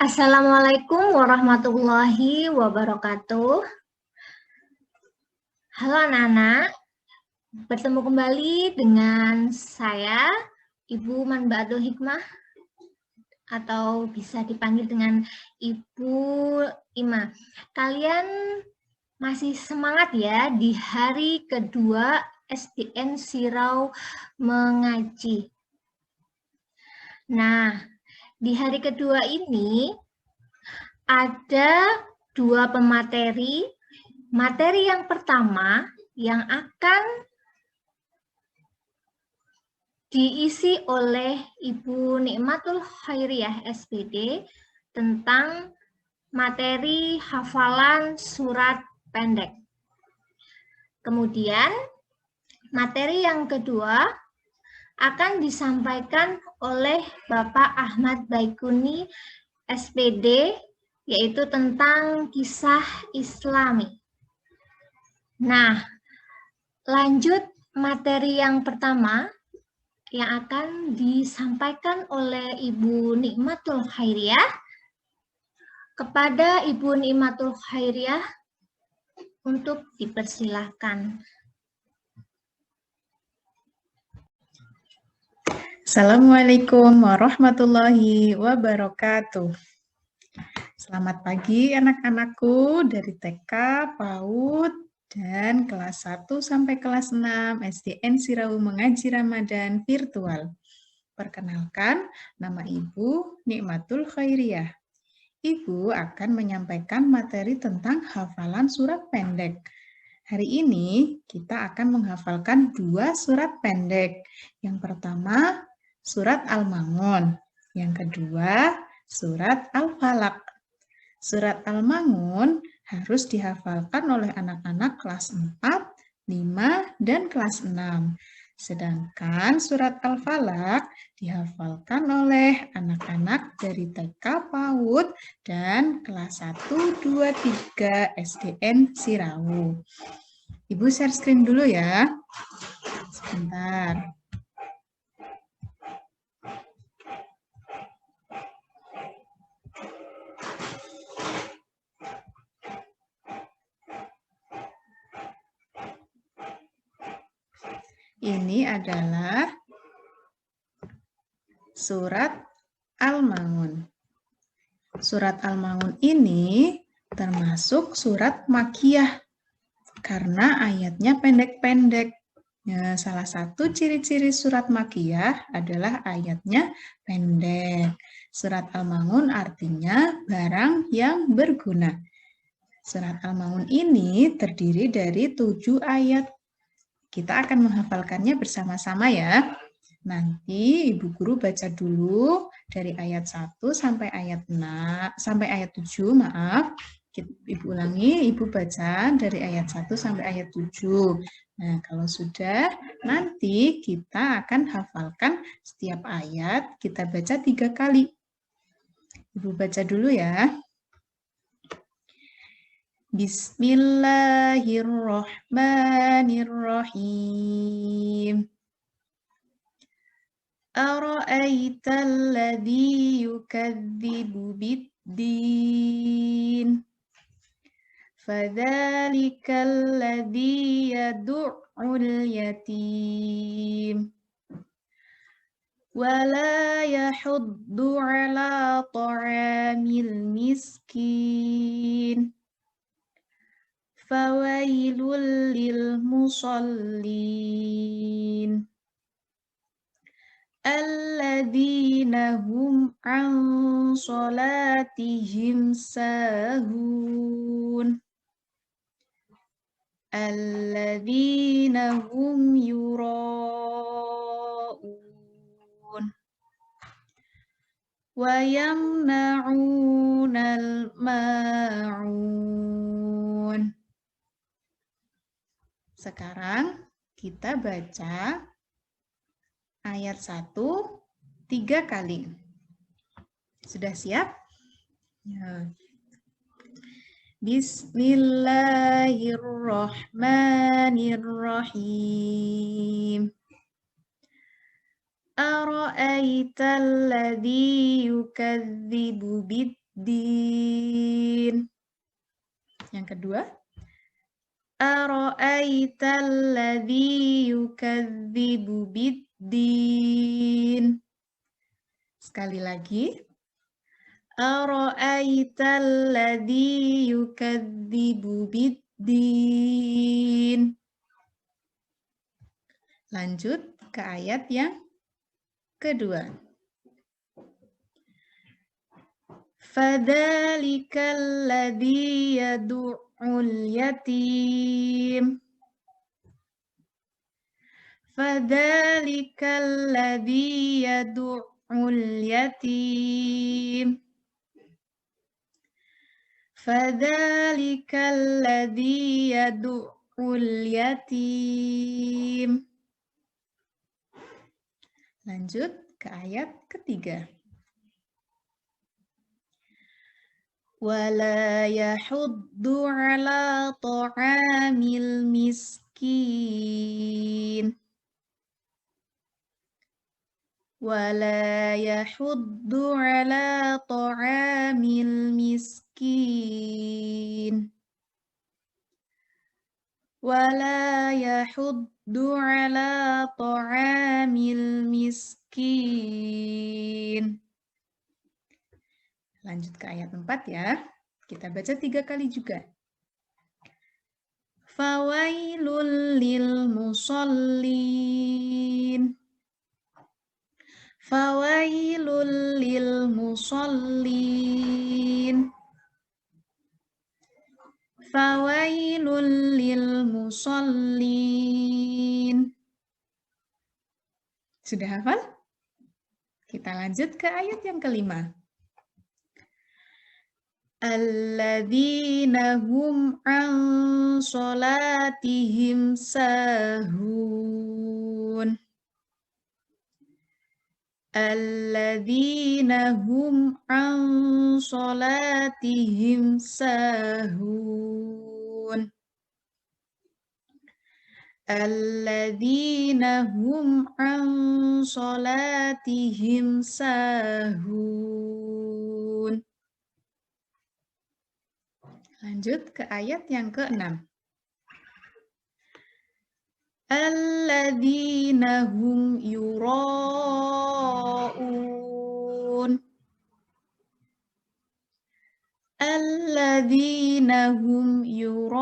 Assalamualaikum warahmatullahi wabarakatuh. Halo anak-anak, bertemu kembali dengan saya, Ibu Manbaatul Hikmah, atau bisa dipanggil dengan Ibu Ima. Kalian masih semangat ya di hari kedua SDN Sirau mengaji. Nah, di hari kedua ini ada dua pemateri. Materi yang pertama yang akan diisi oleh Ibu Nikmatul Khairiyah SPD tentang materi hafalan surat pendek. Kemudian materi yang kedua akan disampaikan oleh Bapak Ahmad Baikuni SPD, yaitu tentang kisah Islami. Nah, lanjut materi yang pertama yang akan disampaikan oleh Ibu Nikmatul Khairiyah. Kepada Ibu Nikmatul Khairiyah untuk dipersilahkan. Assalamualaikum warahmatullahi wabarakatuh. Selamat pagi anak-anakku dari TK, PAUD, dan kelas 1 sampai kelas 6 SDN Sirau Mengaji Ramadan virtual. Perkenalkan, nama Ibu Nikmatul Khairiyah. Ibu akan menyampaikan materi tentang hafalan surat pendek. Hari ini kita akan menghafalkan 2 surat pendek. Yang pertama, surat Al-Ma'un. Yang kedua, surat Al-Falaq. Surat Al-Ma'un harus dihafalkan oleh anak-anak kelas 4, 5, dan kelas 6. Sedangkan surat Al-Falaq dihafalkan oleh anak-anak dari TK, PAUD, dan kelas 1, 2, 3 SDN Sirau. Ibu share screen dulu ya. Sebentar. Ini adalah surat Al-Ma'un. Surat Al-Ma'un ini termasuk surat Makkiyah karena ayatnya pendek-pendek. Ya, salah satu ciri-ciri surat Makkiyah adalah ayatnya pendek. Surat Al-Ma'un artinya barang yang berguna. Surat Al-Ma'un ini terdiri dari 7 ayat. Kita akan menghafalkannya bersama-sama ya. Nanti Ibu Guru baca dulu dari ayat 1 sampai ayat 7, maaf. Ibu ulangi, Ibu baca dari ayat 1 sampai ayat 7. Nah, kalau sudah, nanti kita akan hafalkan setiap ayat, kita baca 3 kali. Ibu baca dulu ya. Bismillahirrahmanirrahim. Ara'aital ladzi yukadzibu bid-din. Fadzalikal ladzi yad'ul yatim. Wala yahuddu ala ta'amil miskin. Fawailul lil musallin. Alladzina hum an salatihim sahun. Alladzina hum yura'un. Wa yamna'unal ma'un. Sekarang kita baca ayat 1 3 kali. Sudah siap? Ya. Bismillahirrahmanirrahim. Ara'aital ladzi yukadzibu bid biddin. Yang kedua, ara'aital ladzi yukadzibu biddin. Sekali lagi, ara'aital ladzi yukadzibu biddin. Lanjut ke ayat yang kedua. Fadzalikal ladzi yad'ul yatim. Fadzalikal ladzi yad'ul yatim. Fadzalikal ladzi yad'ul yatim. Lanjut ke ayat ketiga. Wala yahuddu ala ta'amil miskin. Wala yahuddu ala ta'amil miskin. Wala yahuddu ala ta'amil miskin. Lanjut ke ayat 4 ya. Kita baca 3 kali juga. Fawailul lil musallin. Fawailul lil musallin. Fawailul lil musallin. Sudah hafal? Kita lanjut ke ayat yang kelima. Alladzina hum an sholatihim sahun. Alladzina hum an sholatihim sahun. Alladzina hum an sholatihim sahun. Lanjut ke ayat yang ke-6. Alladzina hum yura'un. Alladzina hum yura'un.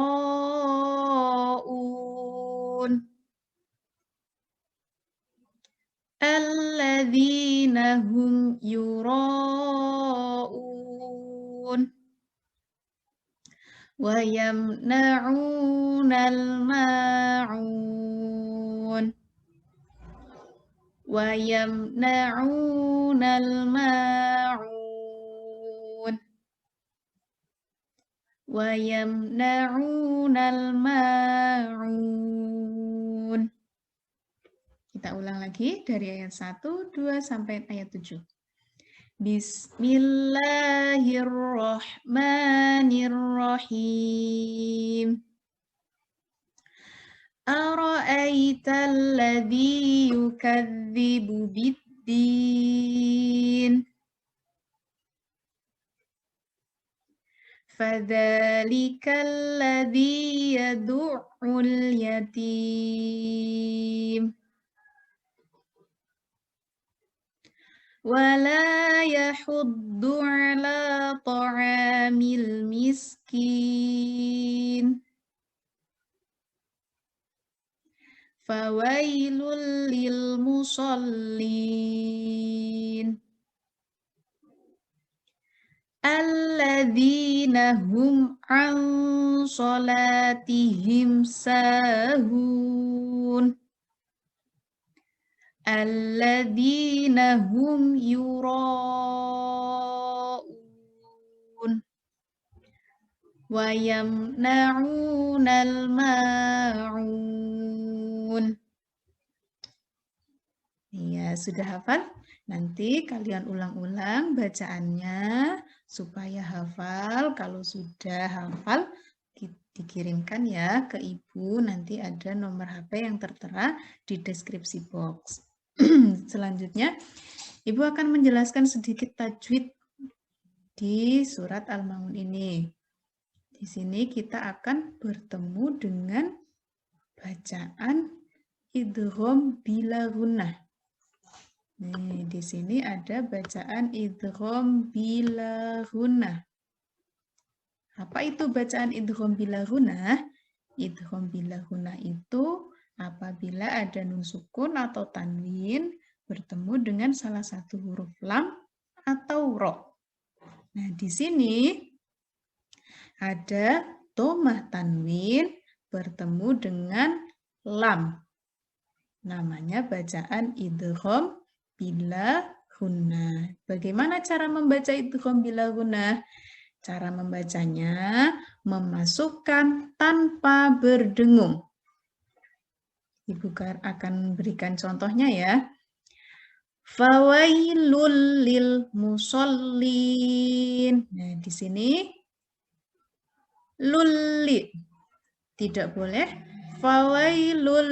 Alladzina hum yura'un. Wa yamna'unal ma'un. Wa yamna'unal ma'un. Wa yamna'unal ma'un. Kita ulang lagi dari ayat 1, 2, sampai ayat 7. Bismillahirrahmanirrahim. Ara'aital ladzi yukadzibu biddin. Fadzalikal ladzi yad'ul yatim. Wala yahuddu ala ta'amil miskin. Fawailul lil musallin. Alladzina hum an sholatihim sahun. Alladzina hum yura'un. Wa yamna'unal ma'un. Ya, sudah hafal? Nanti kalian ulang-ulang bacaannya supaya hafal. Kalau sudah hafal, dikirimkan ya ke Ibu. Nanti ada nomor HP yang tertera di deskripsi box. Selanjutnya, Ibu akan menjelaskan sedikit tajwid di surat Al-Maun ini. Di sini kita akan bertemu dengan bacaan idgham bila gunnah. Nih, di sini ada bacaan idgham bila gunnah. Apa itu bacaan idgham bila gunnah? Idgham bila gunnah itu apabila ada nun sukun atau tanwin bertemu dengan salah satu huruf lam atau ro. Nah, di sini ada domah tanwin bertemu dengan lam. Namanya bacaan idgham bila gunnah. Bagaimana cara membaca idgham bila gunnah? Cara membacanya memasukkan tanpa berdengung. Ibu akan berikan contohnya ya. Fawailul lil musallin. Nah, di sini lulli. Tidak boleh fawailul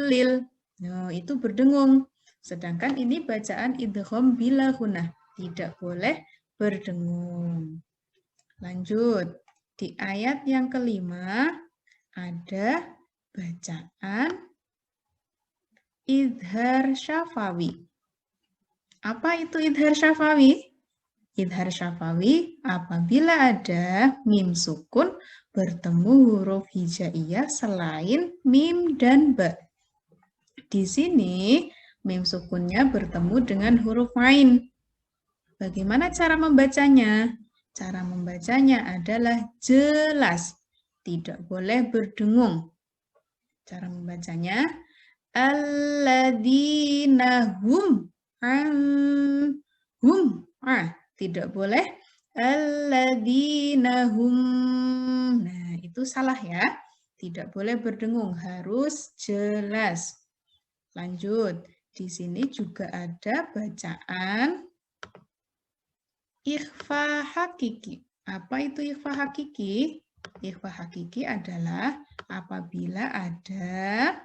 lil. Nah, itu berdengung. Sedangkan ini bacaan idgham bila gunnah. Tidak boleh berdengung. Lanjut. Di ayat yang kelima ada bacaan idhar syafawi. Apa itu idhar syafawi? Idhar syafawi apabila ada mim sukun bertemu huruf hijaiyah selain mim dan ba. Di sini mim sukunnya bertemu dengan huruf ain. Bagaimana cara membacanya? Cara membacanya adalah jelas, tidak boleh berdengung. Cara membacanya alladzina hum tidak boleh alladzina hum. Nah, itu salah ya. Tidak boleh berdengung, harus jelas. Lanjut, di sini juga ada bacaan ikhfa hakiki. Apa itu ikhfa hakiki? Ikhfa hakiki adalah apabila ada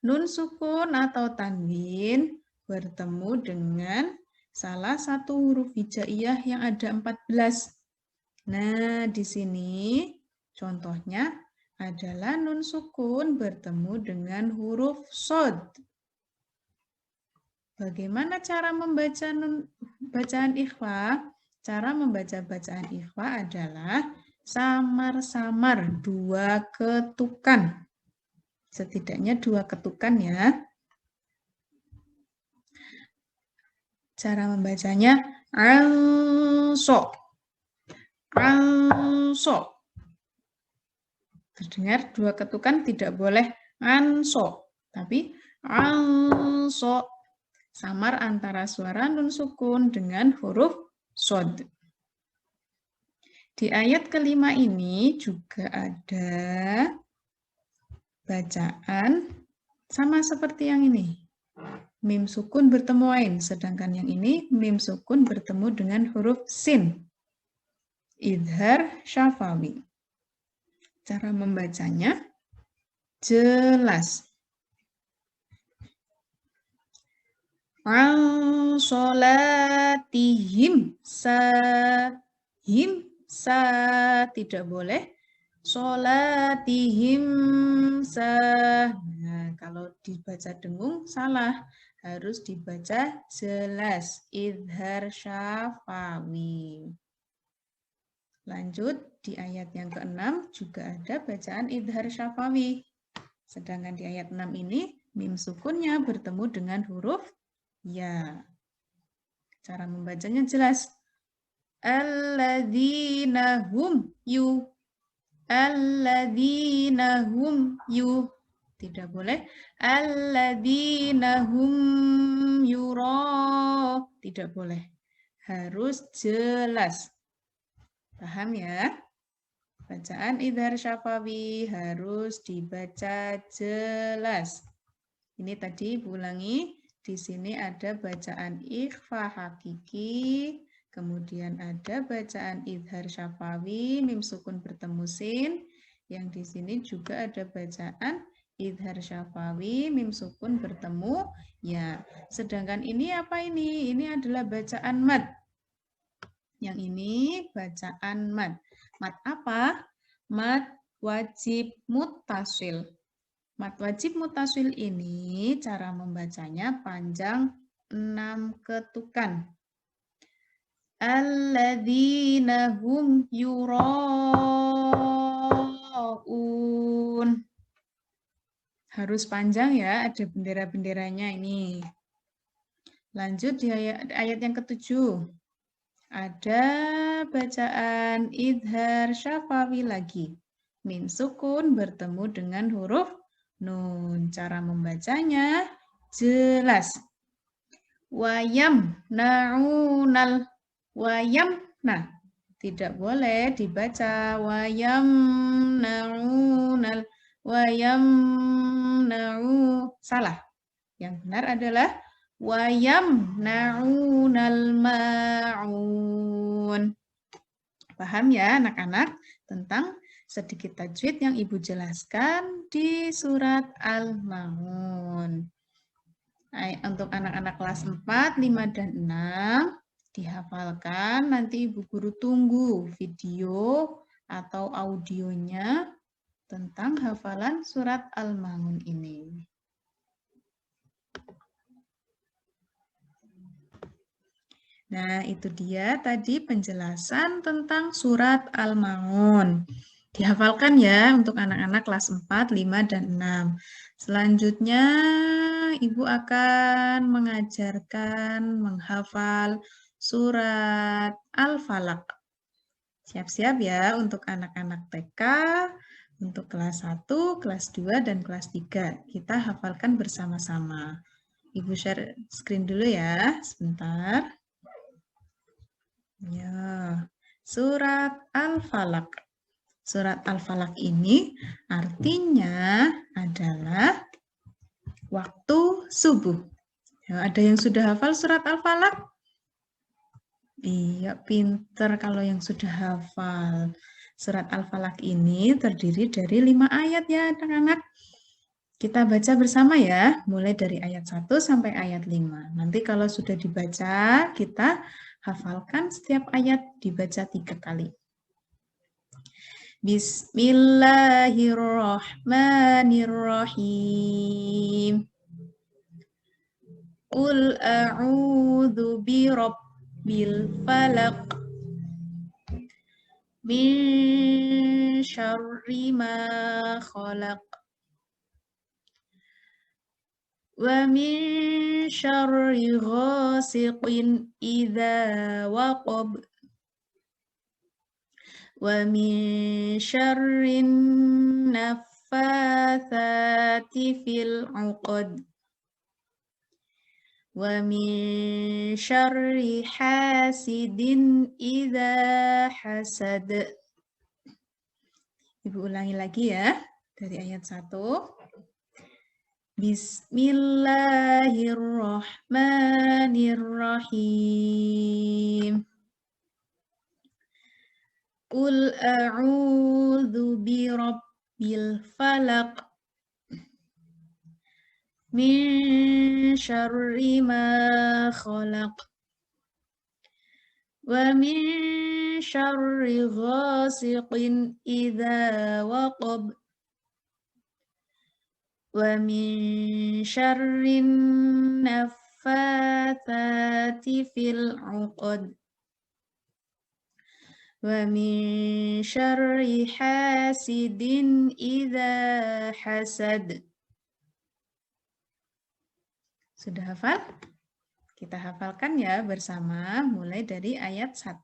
nun sukun atau tanwin bertemu dengan salah satu huruf hijaiyah yang ada 14. Nah, di sini contohnya adalah nun sukun bertemu dengan huruf shad. Bagaimana cara membaca bacaan ikhfa? Cara membaca bacaan ikhfa adalah samar-samar, 2 ketukan. Setidaknya 2 ketukan ya. Cara membacanya anso. Anso. Terdengar 2 ketukan, tidak boleh anso, tapi anso. Samar antara suara nun sukun dengan huruf shad. Di ayat kelima ini juga ada bacaan sama seperti yang ini. Mim sukun bertemu ain, sedangkan yang ini mim sukun bertemu dengan huruf sin. Idhar syafawi. Cara membacanya jelas. Solatihim tidak boleh solatihim Nah, kalau dibaca dengung salah, harus dibaca jelas, idhar syafawi. Lanjut, di ayat yang ke-6 juga ada bacaan idhar syafawi. Sedangkan di ayat 6 ini mim sukunnya bertemu dengan huruf ya. Cara membacanya jelas. Alladzina hum yu. Alladzina hum yu. Tidak boleh. Alladzina hum yura. Tidak boleh. Harus jelas. Paham ya? Bacaan idhar syafawi harus dibaca jelas. Ini tadi ulangi. Di sini ada bacaan ikhfa hakiki, kemudian ada bacaan idhar syafawi, mim sukun bertemu sin. Yang di sini juga ada bacaan idhar syafawi, mim sukun bertemu ya. Sedangkan ini apa ini? Ini adalah bacaan mad. Yang ini bacaan mad. Mad apa? Mad wajib muttasil. Mad wajib muttasil ini cara membacanya panjang 6 ketukan. Alladzina hum yura'un. Harus panjang ya, ada bendera-benderanya ini. Lanjut di ayat yang ke-7. Ada bacaan idhar syafawi lagi. Min sukun bertemu dengan huruf nun. Cara membacanya jelas. Wayam na'unal. Wayam. Nah, tidak boleh dibaca wayam na'unal. Wayam na'u. Salah. Yang benar adalah wayam na'unal ma'un. Paham ya anak-anak tentang sedikit tajwid yang Ibu jelaskan di surat Al-Ma'un. Untuk anak-anak kelas 4, 5, dan 6 dihafalkan. Nanti Ibu Guru tunggu video atau audionya tentang hafalan surat Al-Ma'un ini. Nah, itu dia tadi penjelasan tentang surat Al-Ma'un. Dihafalkan ya untuk anak-anak kelas 4, 5, dan 6. Selanjutnya, Ibu akan mengajarkan menghafal surat Al-Falaq. Siap-siap ya untuk anak-anak TK, untuk kelas 1, kelas 2, dan kelas 3. Kita hafalkan bersama-sama. Ibu share screen dulu ya, sebentar. Ya, surat Al-Falaq. Surat Al-Falaq ini artinya adalah waktu subuh. Ya, ada yang sudah hafal surat Al-Falaq? Iya, pinter kalau yang sudah hafal. Surat Al-Falaq ini terdiri dari 5 ayat ya anak-anak. Kita baca bersama ya, mulai dari ayat 1 sampai ayat 5. Nanti kalau sudah dibaca, kita hafalkan setiap ayat dibaca 3 kali. Bismillahirrahmanirrahim. Qul a'udzu birabbil falaq. Min syarri ma khalaq. Wa min syarri ghasiqin idza waqab. Wa min syarrin naffatsati fil 'uqad. Wa min syarri hasidin idza hasad. Ibu ulangi lagi ya dari ayat 1. Bismillahirrahmanirrahim. Qul a'udzu birabbil falaq. Min syarri ma khalaq. Wa min syarri ghasiqin idza waqab. Wa min syarrin naffatsati fil 'uqad. Wa min syarri hasidin idza hasad. Sudah hafal? Kita hafalkan ya bersama mulai dari ayat 1.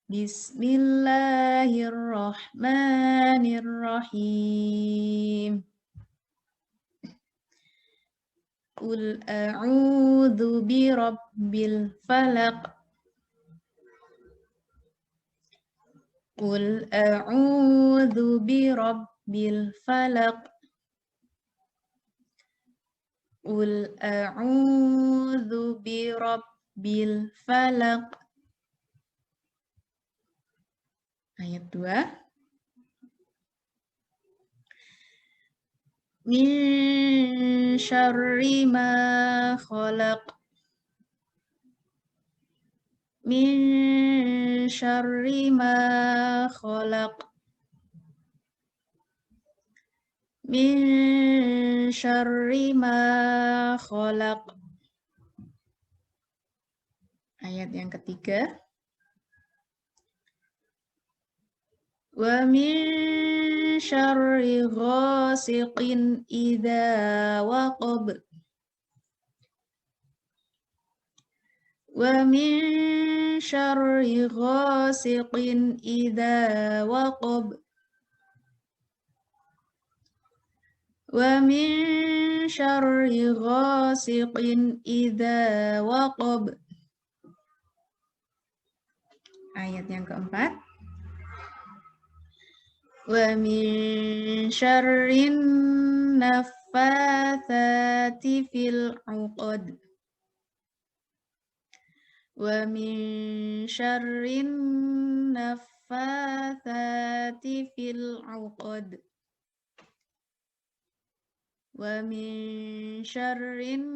Bismillahirrahmanirrahim. Qul a'udzu birabbil falaq. Qul a'udzu birabbil falaq. Qul a'udzu birabbil falaq. Ayat 2. Min syarri ma khalaq. Min syarri ma khalaq. Min syarri ma khalaq. Ayat yang ketiga. Wa min syarri ghasiqin idza waqab. Wa min syarri ghasiqin idza waqab. Wa min syarri ghasiqin idza waqab. Ayat yang keempat. Wa min syarrin naffatsati fil 'uqad. Wa min syarrin naffatsati fil 'uqad. Wa min syarrin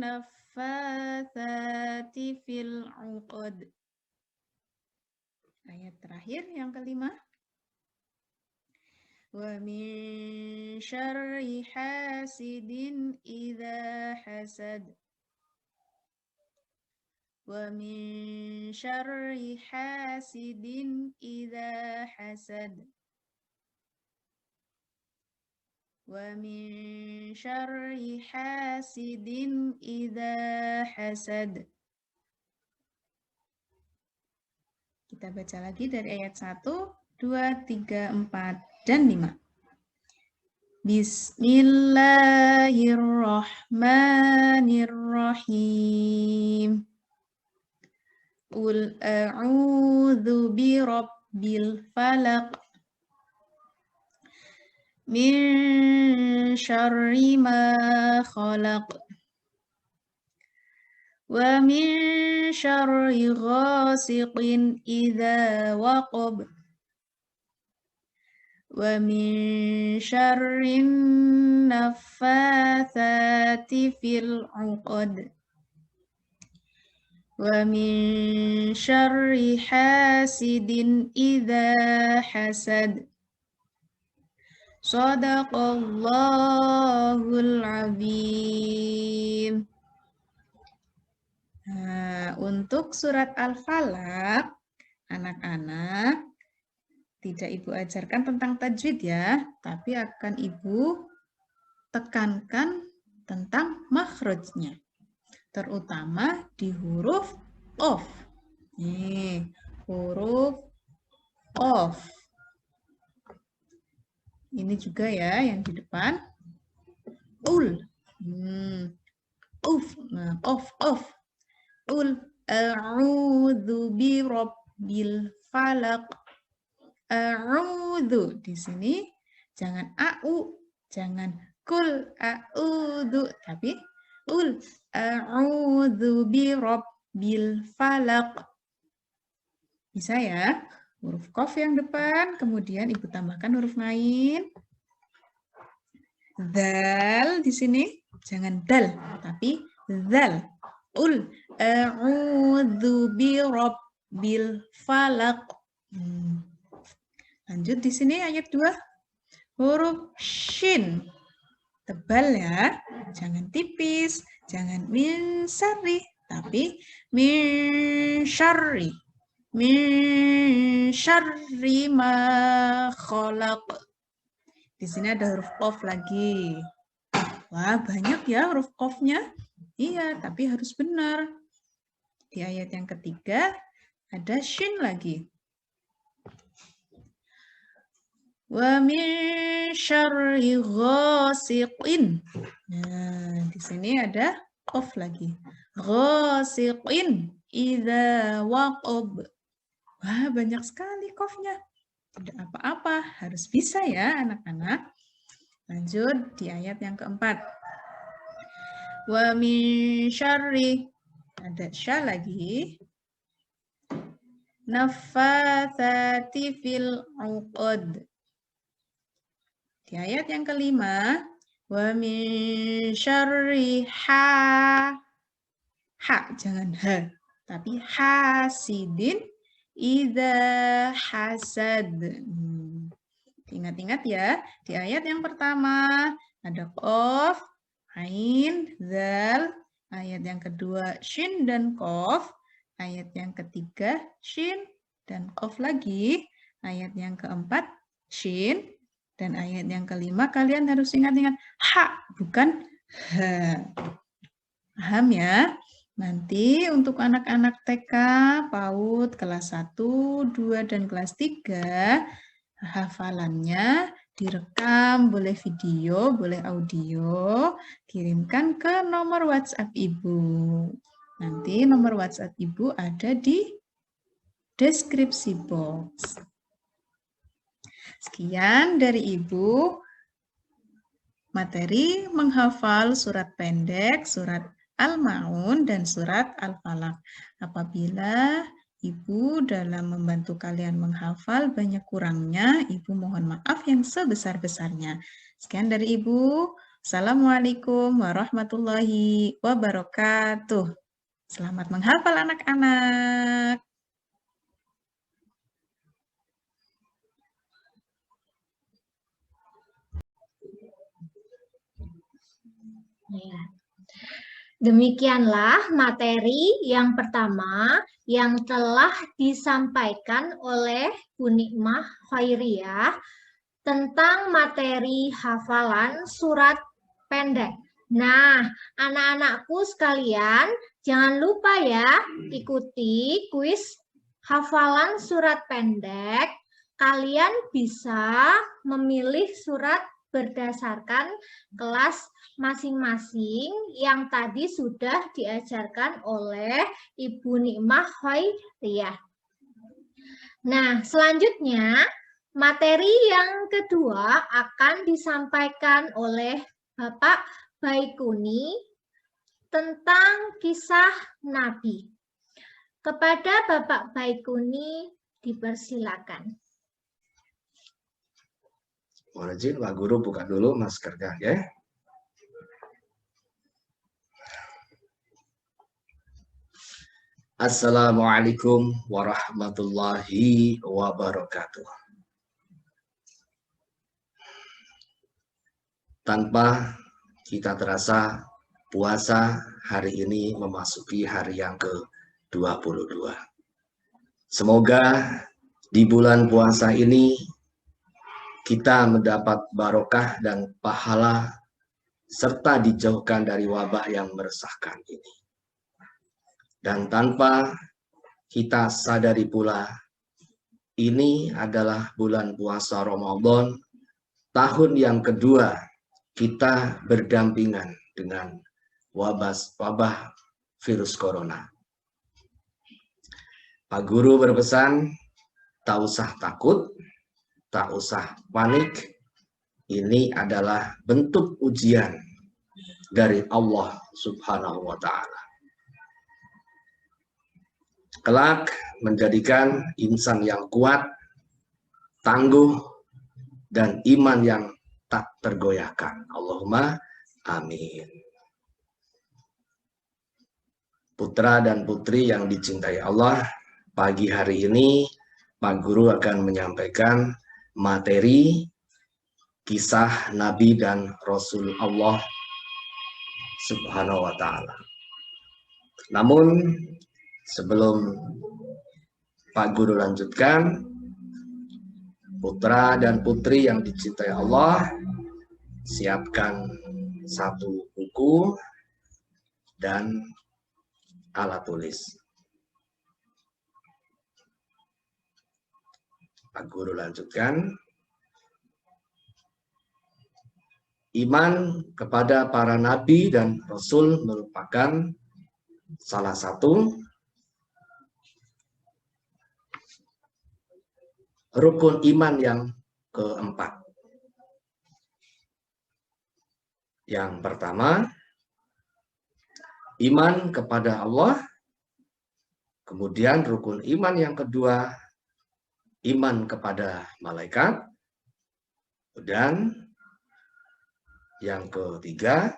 naffatsati fil 'uqad. Ayat terakhir yang kelima. Wa min syarri hasidin idza hasad. Wa min syarri hasidin idza hasad. Wa min syarri hasidin idza hasad. Kita baca lagi dari ayat 1, 2, 3, 4, dan 5. Bismillahirrahmanirrahim. Qul a'udzu birabbil falaq. Min syarri ma khalaq. Wa min syarri ghasiqin idza waqab. Wa min syarrin naffatsati fil 'uqad. Wa min syarri hasidin idza hasad. Shadaqallahul azim. Nah, untuk surat Al-Falaq, anak-anak, tidak Ibu ajarkan tentang tajwid ya, tapi akan Ibu tekankan tentang makhrajnya, terutama di huruf qaf. Nih, huruf qaf. Ini juga ya yang di depan. Ul. Uf. Nah, qaf. Ul a'udzu birabbil falaq. A'udzu. Di sini jangan a'u, jangan kul a'udzu, tapi ul a'udzu birabbil falaq. Bisa ya? Huruf qaf yang depan, kemudian Ibu tambahkan huruf ngain. Dzal di sini, jangan dal, tapi dzal. Ul a'udzu birabbil falaq. Lanjut di sini ayat 2. Huruf shin. Tebal ya, jangan tipis, jangan min syarri, tapi min syarri. Min syarri ma khalaq. Di sini ada huruf qaf lagi. Wah, banyak ya huruf qafnya. Iya, tapi harus benar. Di ayat yang ketiga ada shin lagi. Wa min syarri ghasiqin. Nah, di sini ada qaf lagi. Ghasiqin idza waqab. Wah, banyak sekali qafnya. Tidak apa-apa, harus bisa ya anak-anak. Lanjut di ayat yang keempat. Wa min syarri. Ada sya lagi. Naffatsati fil 'uqad. Di ayat yang kelima. Wa min syarri ha. Ha, jangan ha. tapi hasidin idza hasad. Ingat-ingat ya, di ayat yang pertama ada qaf, ain, zal. Ayat yang kedua shin dan qaf. Ayat yang ketiga shin dan qaf lagi. Ayat yang keempat shin. Dan ayat yang kelima kalian harus ingat-ingat ha, bukan ha. Paham ya? Nanti untuk anak-anak TK, PAUD, kelas 1, 2, dan kelas 3, hafalannya direkam, boleh video, boleh audio, kirimkan ke nomor WhatsApp Ibu. Nanti nomor WhatsApp Ibu ada di deskripsi box. Sekian dari Ibu, materi menghafal surat pendek, surat Al-Ma'un, dan surat Al-Falaq. Apabila Ibu dalam membantu kalian menghafal banyak kurangnya, Ibu mohon maaf yang sebesar-besarnya. Sekian dari Ibu. Assalamualaikum warahmatullahi wabarakatuh. Selamat menghafal anak-anak. Ya. Demikianlah materi yang pertama yang telah disampaikan oleh Bu Nikmah Khairiyah tentang materi hafalan surat pendek. Nah, anak-anakku sekalian, jangan lupa ya ikuti kuis hafalan surat pendek. Kalian bisa memilih surat berdasarkan kelas masing-masing yang tadi sudah diajarkan oleh Ibu Nikmah Khairiyah. Nah, selanjutnya materi yang kedua akan disampaikan oleh Bapak Baikuni tentang kisah Nabi. Kepada Bapak Baikuni dipersilakan. Mohon izin, Pak Guru buka dulu maskernya ya. Assalamualaikum warahmatullahi wabarakatuh. Tanpa kita terasa, puasa hari ini memasuki hari yang ke-22. Semoga di bulan puasa ini kita mendapat barokah dan pahala serta dijauhkan dari wabah yang meresahkan ini. Dan tanpa kita sadari pula, ini adalah bulan puasa Ramadan, tahun yang kedua kita berdampingan dengan wabah virus corona. Pak Guru berpesan, tak usah takut, tak usah panik. Ini adalah bentuk ujian dari Allah Subhanahu wa Ta'ala. Kelak menjadikan insan yang kuat, tangguh, dan iman yang tak tergoyahkan. Allahumma amin. Putra dan putri yang dicintai Allah, pagi hari ini Pak Guru akan menyampaikan materi kisah Nabi dan Rasul Allah Subhanahu wa Ta'ala. Namun sebelum Pak Guru lanjutkan, putra dan putri yang dicintai Allah, siapkan satu buku dan alat tulis. Pak Guru lanjutkan. Iman kepada para nabi dan rasul merupakan salah satu rukun iman yang keempat. Yang pertama, iman kepada Allah. Kemudian rukun iman yang kedua, iman kepada malaikat. Dan yang ketiga,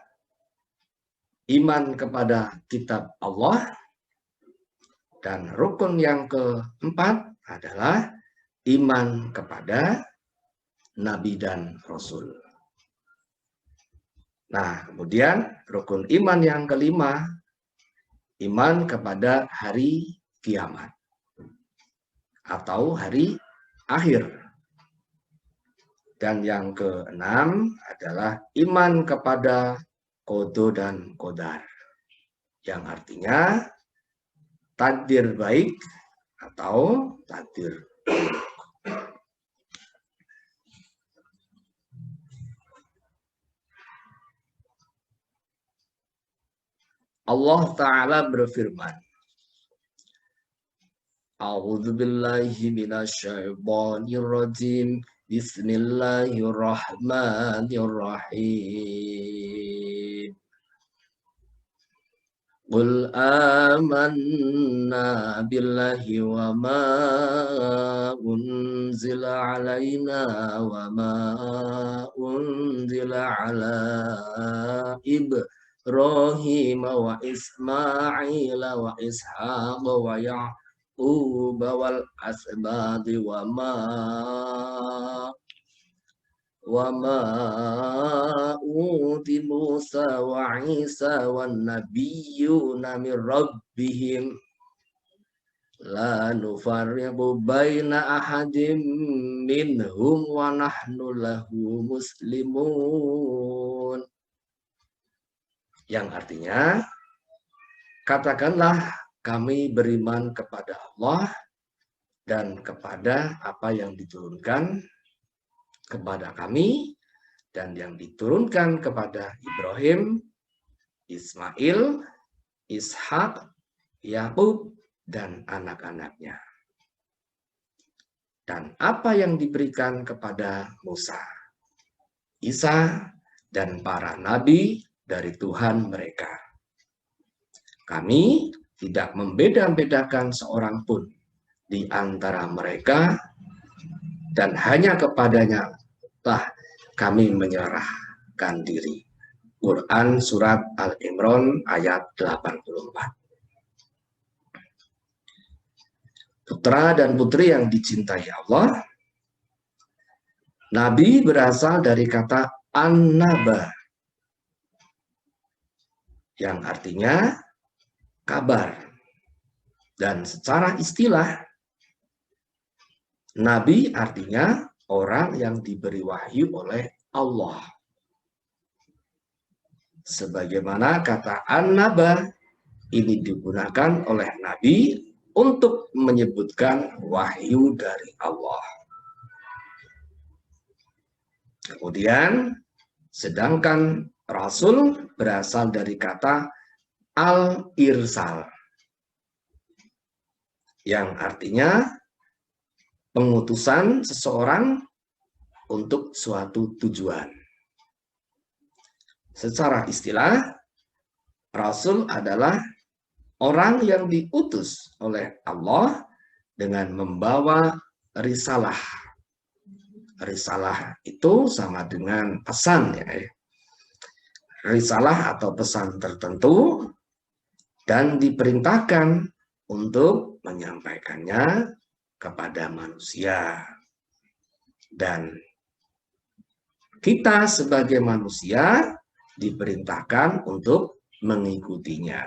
iman kepada kitab Allah. Dan rukun yang keempat adalah iman kepada Nabi dan Rasul. Nah, kemudian rukun iman yang kelima, iman kepada hari kiamat atau hari akhir. Dan yang keenam adalah iman kepada qada dan qadar, yang artinya takdir baik atau takdir buruk. Allah Ta'ala berfirman, A'udzu billahi minasyaitonir rajim. Bismillahirrahmanirrahim. Qul amanna billahi wa ma unzila alaina wa ma unzila ala Ibrahim wa Ismail wa Ishaq wa Ya'qub wal asbadi wa ma uti Musa wa Isa wan nabiyyuna min rabbihim la nufarriqu baina ahadim minhum wa nahnu lahu muslimun. Yang artinya, katakanlah kami beriman kepada Allah dan kepada apa yang diturunkan kepada kami dan yang diturunkan kepada Ibrahim, Ismail, Ishak, Yakub, dan anak-anaknya. Dan apa yang diberikan kepada Musa, Isa, dan para nabi dari Tuhan mereka. Kami tidak membeda-bedakan seorang pun di antara mereka, dan hanya kepadanya lah kami menyerahkan diri. Quran Surat Al-Imran ayat 84. Putra dan putri yang dicintai Allah, Nabi berasal dari kata an-naba, yang artinya kabar. Dan secara istilah, Nabi artinya orang yang diberi wahyu oleh Allah. Sebagaimana kata an-naba ini digunakan oleh Nabi untuk menyebutkan wahyu dari Allah. Kemudian, sedangkan Rasul berasal dari kata al-irsal, yang artinya pengutusan seseorang untuk suatu tujuan. Secara istilah, Rasul adalah orang yang diutus oleh Allah dengan membawa risalah. Risalah itu sama dengan pesan, ya. Risalah atau pesan tertentu, dan diperintahkan untuk menyampaikannya kepada manusia. Dan kita sebagai manusia diperintahkan untuk mengikutinya.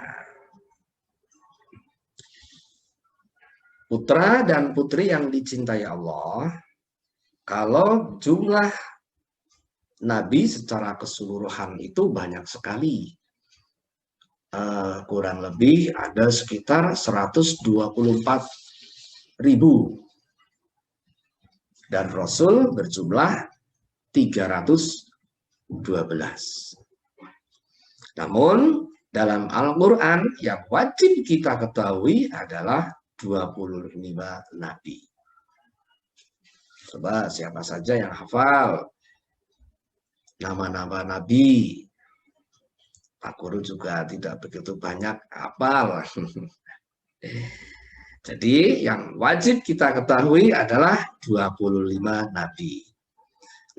Putra dan putri yang dicintai Allah, kalau jumlah Nabi secara keseluruhan itu banyak sekali. Kurang lebih ada sekitar 124.000. Dan Rasul berjumlah 312. Namun dalam Al-Quran yang wajib kita ketahui adalah 25 Nabi. Coba siapa saja yang hafal nama-nama Nabi? Pak Guru juga tidak begitu banyak hafal. Jadi yang wajib kita ketahui adalah 25 Nabi.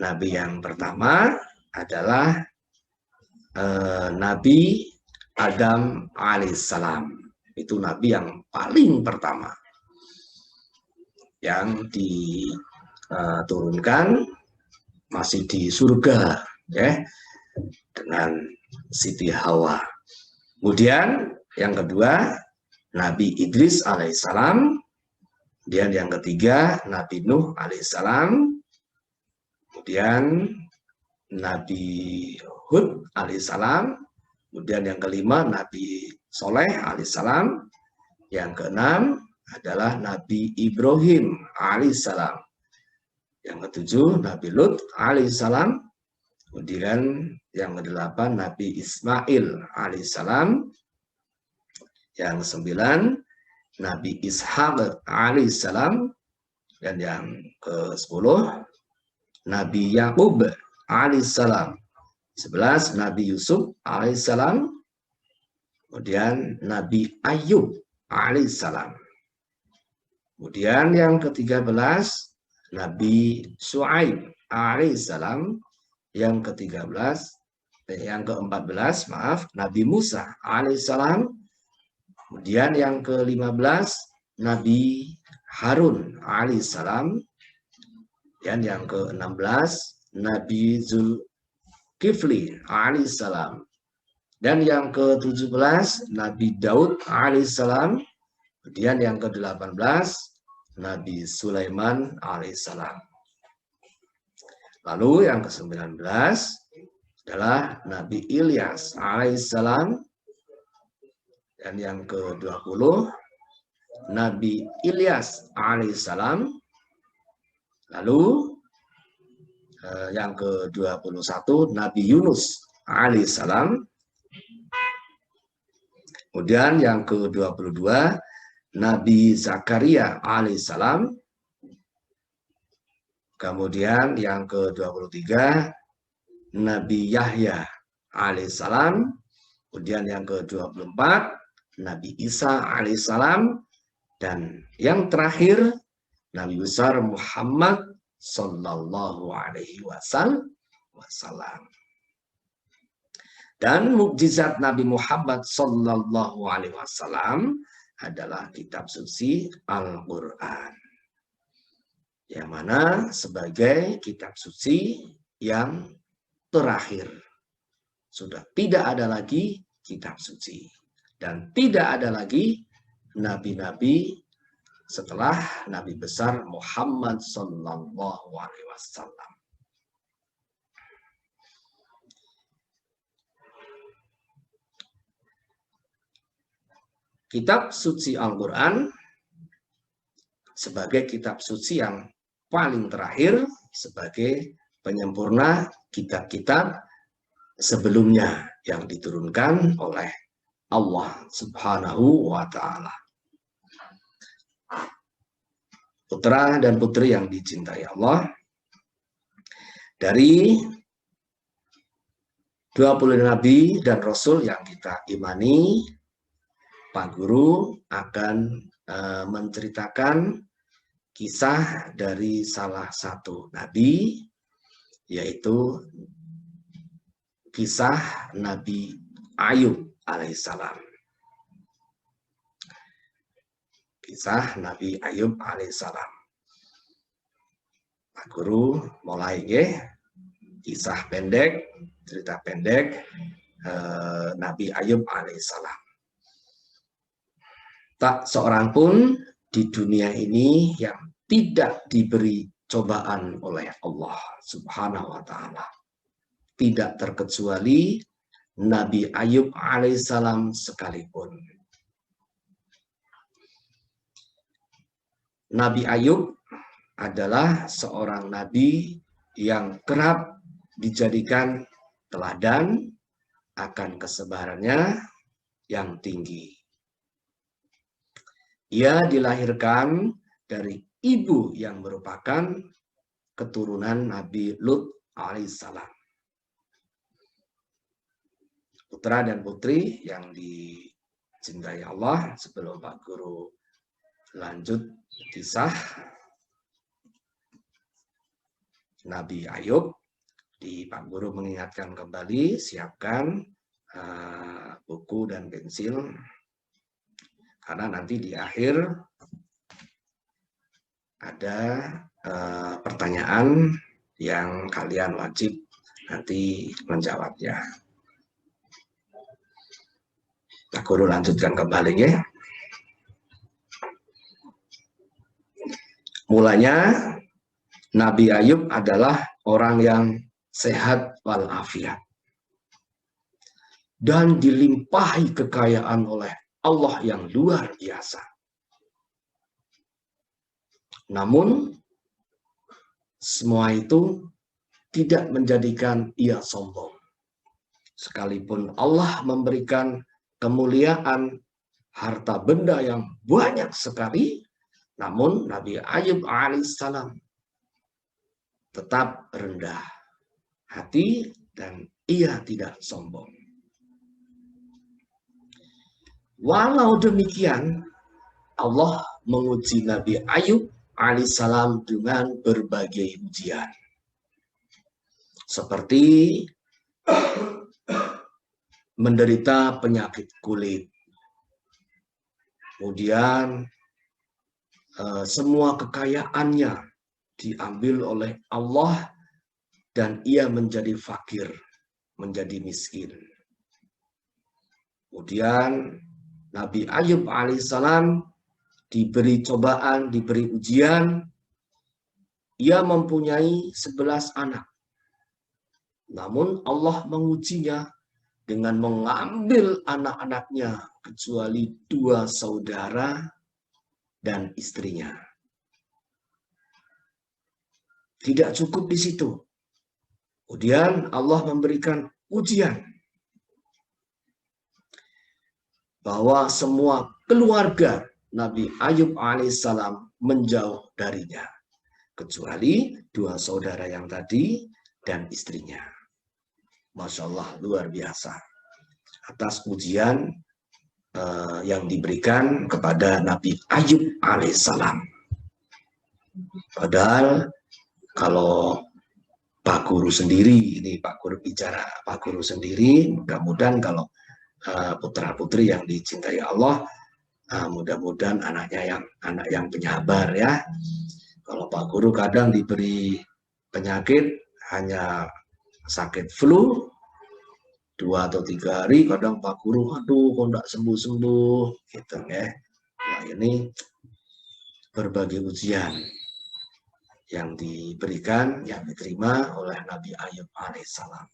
Nabi yang pertama adalah Nabi Adam alaihissalam. itu nabi yang paling pertama yang diturunkan masih di surga, ya, dengan Siti Hawa. Kemudian yang kedua Nabi Idris alaihissalam, kemudian yang ketiga Nabi Nuh alaihissalam, kemudian Nabi Hud alaihissalam, kemudian yang kelima Nabi Soleh alaihissalam, yang keenam adalah Nabi Ibrahim alaihissalam, yang ketujuh Nabi Lut alaihissalam, kemudian yang kedelapan Nabi Ismail alaihissalam, yang kesembilan Nabi Ishaq alaihissalam, dan yang ke-10 Nabi Yakub alaihissalam, 11 Nabi Yusuf alaihissalam, kemudian Nabi Ayub alaihissalam, kemudian yang ke-13 Nabi Shu'aib alaihissalam, yang ke-14 Nabi Musa alaihissalam, kemudian yang ke-15 Nabi Harun alaihissalam, dan yang ke-16 Nabi Zulkifli alaihissalam, dan yang ke-17 Nabi Daud alaihissalam, kemudian yang ke-18 Nabi Sulaiman alaihissalam. Lalu yang ke-19 adalah Nabi Ilyas alaihissalam, dan yang ke-20 Nabi Ilyas alaihissalam. Lalu yang ke-21 Nabi Yunus alaihissalam. Kemudian yang ke-22 Nabi Zakaria alaihissalam. Kemudian yang ke-23 Nabi Yahya alaihissalam. Kemudian yang ke-24 Nabi Isa alaihissalam. Dan yang terakhir Nabi besar Muhammad sallallahu alaihi wasallam. Dan mukjizat Nabi Muhammad sallallahu alaihi wasallam adalah kitab suci Al-Qur'an, yang mana sebagai kitab suci yang terakhir. Sudah tidak ada lagi kitab suci, dan tidak ada lagi nabi-nabi setelah Nabi besar Muhammad sallallahu alaihi wasallam. Kitab suci Al-Qur'an sebagai kitab suci yang paling terakhir, sebagai penyempurna kitab-kitab sebelumnya yang diturunkan oleh Allah Subhanahu wa Ta'ala. Putra dan putri yang dicintai Allah, dari 20 nabi dan rasul yang kita imani, Pak Guru akan menceritakan kisah dari salah satu nabi, yaitu kisah Nabi Ayub alaihissalam. Kisah Nabi Ayub alaihissalam. Pak Guru mulai ya, kisah pendek, cerita pendek Nabi Ayub alaihissalam. Tak seorang pun di dunia ini yang tidak diberi cobaan oleh Allah Subhanahu wa Ta'ala. Tidak terkecuali Nabi Ayub alaihissalam sekalipun. Nabi Ayub adalah seorang nabi yang kerap dijadikan teladan akan kesabarannya yang tinggi. Ia dilahirkan dari ibu yang merupakan keturunan Nabi Lut alaihissalam. Putra dan putri yang dicintai Allah, sebelum Pak Guru lanjut kisah Nabi Ayub, Pak Guru mengingatkan kembali, siapkan buku dan pensil Karena nanti di akhir ada pertanyaan yang kalian wajib nanti menjawabnya. Pak Guru lanjutkan kembali ya. Mulanya Nabi Ayub adalah orang yang sehat walafiat dan dilimpahi kekayaan oleh Allah yang luar biasa. Namun semua itu tidak menjadikan ia sombong. Sekalipun Allah memberikan kemuliaan, harta benda yang banyak sekali, namun Nabi Ayub alaihissalam tetap rendah hati dan ia tidak sombong. Walau demikian, Allah menguji Nabi Ayub alaihissalam dengan berbagai ujian. Seperti menderita penyakit kulit. Kemudian semua kekayaannya diambil oleh Allah dan ia menjadi fakir, menjadi miskin. Kemudian Nabi Ayub alaihissalam diberi cobaan, diberi ujian. Ia mempunyai 11 anak. Namun Allah mengujinya dengan mengambil anak-anaknya kecuali 2 saudara dan istrinya. Tidak cukup di situ. Kemudian Allah memberikan ujian bahwa semua keluarga Nabi Ayub alaihissalam menjauh darinya, kecuali 2 saudara yang tadi dan istrinya. Masya Allah, luar biasa atas ujian yang diberikan kepada Nabi Ayub alaihissalam. Padahal kalau Pak Guru sendiri, ini Pak Guru bicara, Pak Guru sendiri, mudah-mudahan kalau putra-putri yang dicintai Allah, mudah-mudahan anaknya anak yang penyabar ya. Kalau Pak Guru kadang diberi penyakit hanya sakit flu 2 atau 3 hari, kadang Pak Guru aduh kok enggak sembuh-sembuh gitu ya. Nah, ini berbagai ujian yang diberikan, yang diterima oleh Nabi Ayub alaihissalam.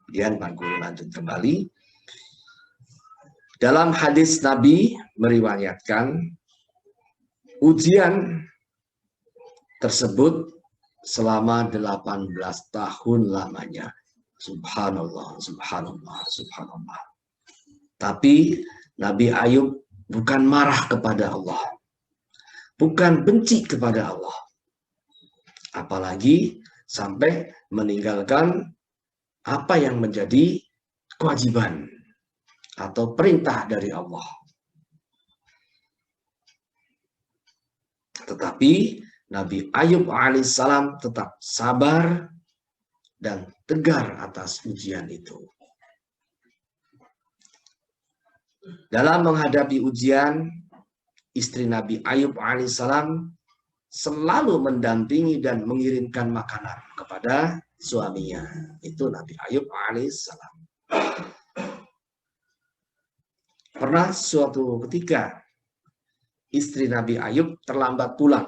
Kemudian Pak Guru lanjut kembali. Dalam hadis Nabi meriwayatkan ujian tersebut selama 18 tahun lamanya. Subhanallah, subhanallah, subhanallah. Tapi Nabi Ayub bukan marah kepada Allah. Bukan benci kepada Allah. Apalagi sampai meninggalkan apa yang menjadi kewajiban atau perintah dari Allah. Tetapi Nabi Ayub alaihissalam tetap sabar dan tegar atas ujian itu. Dalam menghadapi ujian, istri Nabi Ayub alaihissalam selalu mendampingi dan mengirimkan makanan kepada suaminya. Itu Nabi Ayub alaihissalam. Pernah suatu ketika istri Nabi Ayub terlambat pulang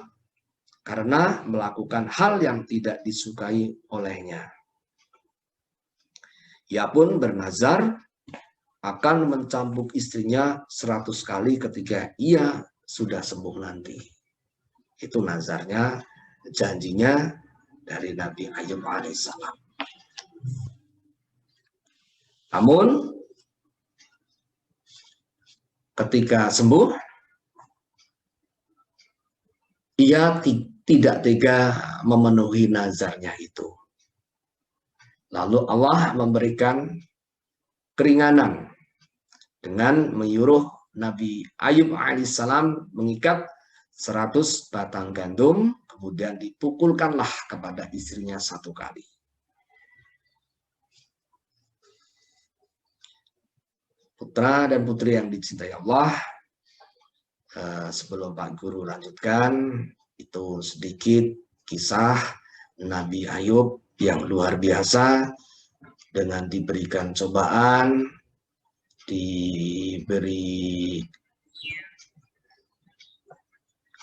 karena melakukan hal yang tidak disukai olehnya. Ia pun bernazar akan mencambuk istrinya 100 kali ketika ia sudah sembuh nanti. Itu nazarnya, janjinya dari Nabi Ayub alaihissalam. Namun ketika sembuh, ia tidak tega memenuhi nazarnya itu. Lalu Allah memberikan keringanan dengan menyuruh Nabi Ayub alaihissalam mengikat 100 batang gandum, kemudian dipukulkanlah kepada istrinya 1 kali. putra dan putri yang dicintai Allah, sebelum Pak Guru lanjutkan, itu sedikit kisah Nabi Ayub yang luar biasa dengan diberikan cobaan, diberi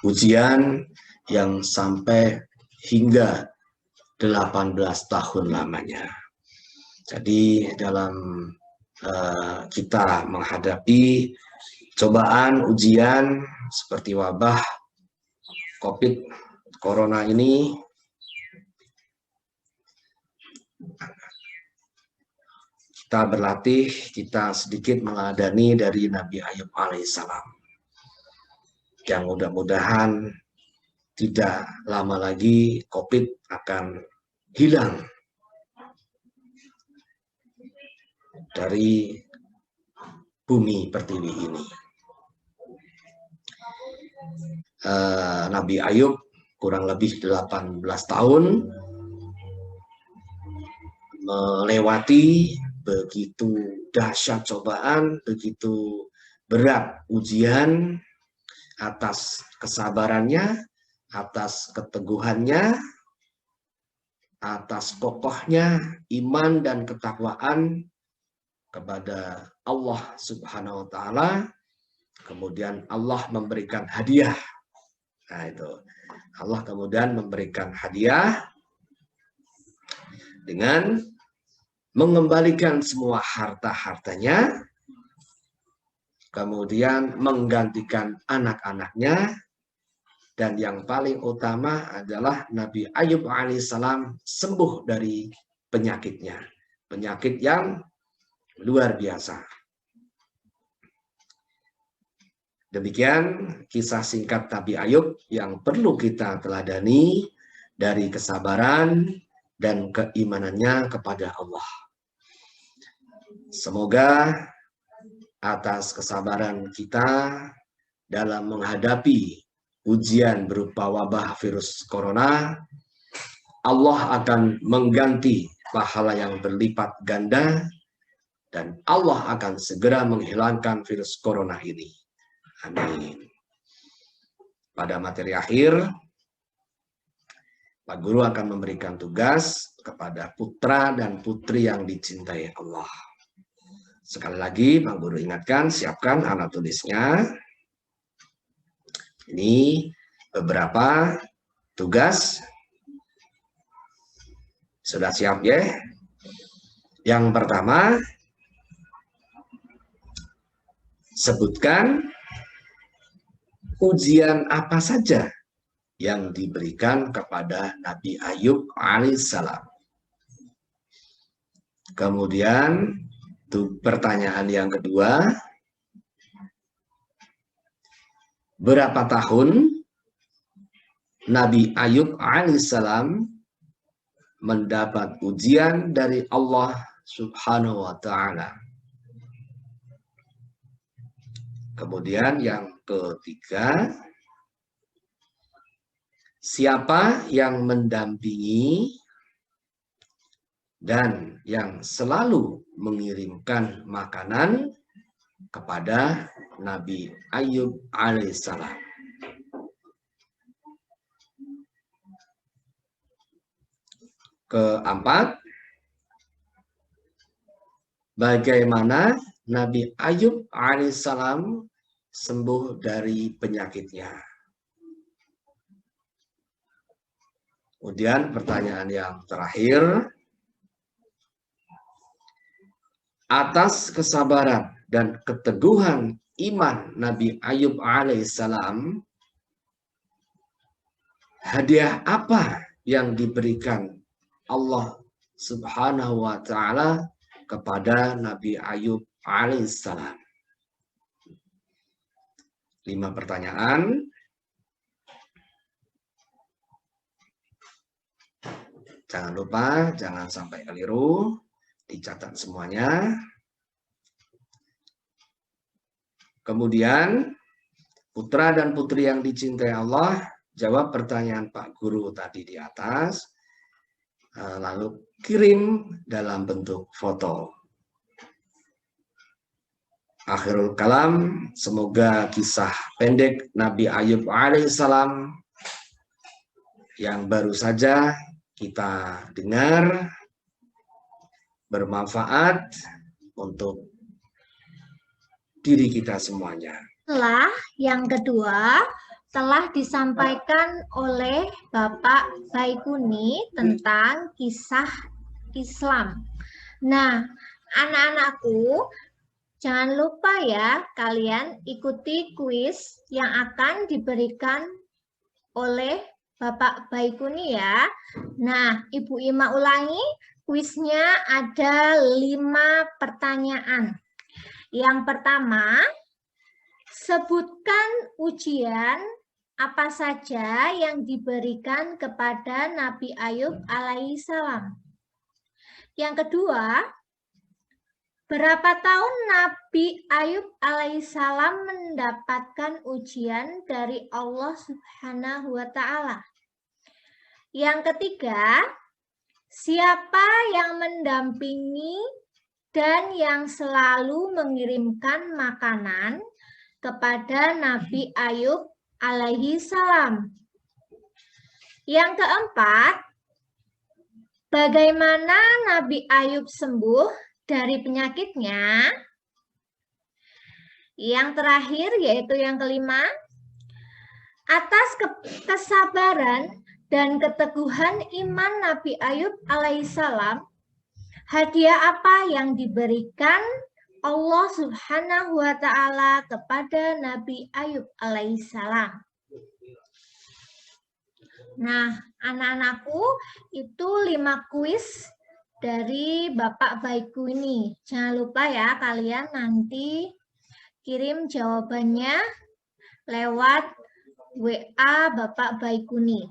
ujian yang sampai hingga 18 tahun lamanya. Jadi dalam kita menghadapi cobaan, ujian seperti wabah COVID Corona ini, kita berlatih, kita sedikit meladani dari Nabi Ayub alaihissalam, yang mudah-mudahan tidak lama lagi COVID akan hilang dari bumi pertiwi ini. Nabi Ayub kurang lebih 18 tahun melewati begitu dahsyat cobaan, begitu berat ujian, atas kesabarannya, atas keteguhannya, atas kokohnya iman dan ketakwaan kepada Allah Subhanahu wa Ta'ala. Kemudian Allah memberikan hadiah. Nah, itu Allah kemudian memberikan hadiah dengan mengembalikan semua harta-hartanya, kemudian menggantikan anak-anaknya, dan yang paling utama adalah Nabi Ayub alaihissalam sembuh dari penyakitnya, penyakit yang luar biasa. Demikian kisah singkat Nabi Ayub yang perlu kita teladani dari kesabaran dan keimanannya kepada Allah. Semoga atas kesabaran kita dalam menghadapi ujian berupa wabah virus corona, Allah akan mengganti pahala yang berlipat ganda, dan Allah akan segera menghilangkan virus corona ini. Amin. Pada materi akhir, Pak Guru akan memberikan tugas kepada putra dan putri yang dicintai Allah. Sekali lagi Pak Guru ingatkan, siapkan alat tulisnya. Ini beberapa tugas. Sudah siap ya? Yang pertama, sebutkan ujian apa saja yang diberikan kepada Nabi Ayub alaihissalam. Kemudian pertanyaan yang kedua, berapa tahun Nabi Ayub alaihissalam mendapat ujian dari Allah Subhanahu wa Ta'ala? Kemudian yang ketiga, siapa yang mendampingi dan yang selalu mengirimkan makanan kepada Nabi Ayub alaihissalam? Keempat, bagaimana Nabi Ayub alaihissalam sembuh dari penyakitnya? Kemudian pertanyaan yang terakhir, atas kesabaran dan keteguhan iman Nabi Ayub alaihissalam, hadiah apa yang diberikan Allah Subhanahu wa Ta'ala kepada Nabi Ayub alaihissalam? 5 pertanyaan. Jangan lupa, jangan sampai keliru, dicatat semuanya. Kemudian, putra dan putri yang dicintai Allah, jawab pertanyaan Pak Guru tadi di atas, lalu kirim dalam bentuk foto. akhirul kalam. Semoga kisah pendek Nabi Ayub alaihissalam yang baru saja kita dengar bermanfaat untuk diri kita semuanya. Setelah yang kedua telah disampaikan oleh Bapak Baikuni tentang kisah Islam. Nah, anak-anakku, jangan lupa ya kalian ikuti kuis yang akan diberikan oleh Bapak Baikuni ya. Nah, Ibu Ima ulangi, kuisnya ada 5 pertanyaan. Yang pertama, sebutkan ujian apa saja yang diberikan kepada Nabi Ayub alaihissalam. Yang kedua, berapa tahun Nabi Ayub alaihissalam mendapatkan ujian dari Allah Subhanahu wa Ta'ala? Yang ketiga, siapa yang mendampingi dan yang selalu mengirimkan makanan kepada Nabi Ayub alaihissalam? Yang keempat, bagaimana Nabi Ayub sembuh dari penyakitnya? Yang terakhir, yaitu yang kelima, atas kesabaran dan keteguhan iman Nabi Ayub alaihissalam, hadiah apa yang diberikan Allah Subhanahu wa Ta'ala kepada Nabi Ayub alaihissalam? Nah, anak-anakku, itu 5 kuis dari Bapak Baikuni. Jangan lupa ya, kalian nanti kirim jawabannya lewat WA Bapak Baikuni.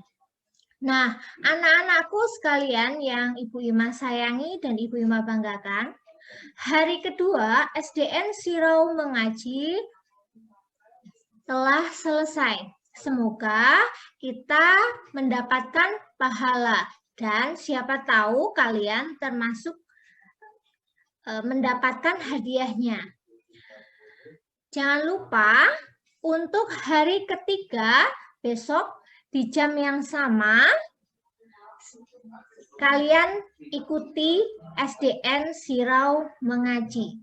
Nah, anak-anakku sekalian yang Ibu Ima sayangi dan Ibu Ima banggakan, hari kedua SDN Sirau Mengaji telah selesai. Semoga kita mendapatkan pahala dan siapa tahu kalian termasuk mendapatkan hadiahnya. Jangan lupa untuk hari ketiga besok di jam yang sama kalian ikuti SDN Sirau Mengaji.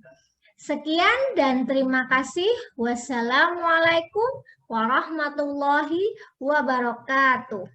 Sekian dan terima kasih. Wassalamualaikum warahmatullahi wabarakatuh.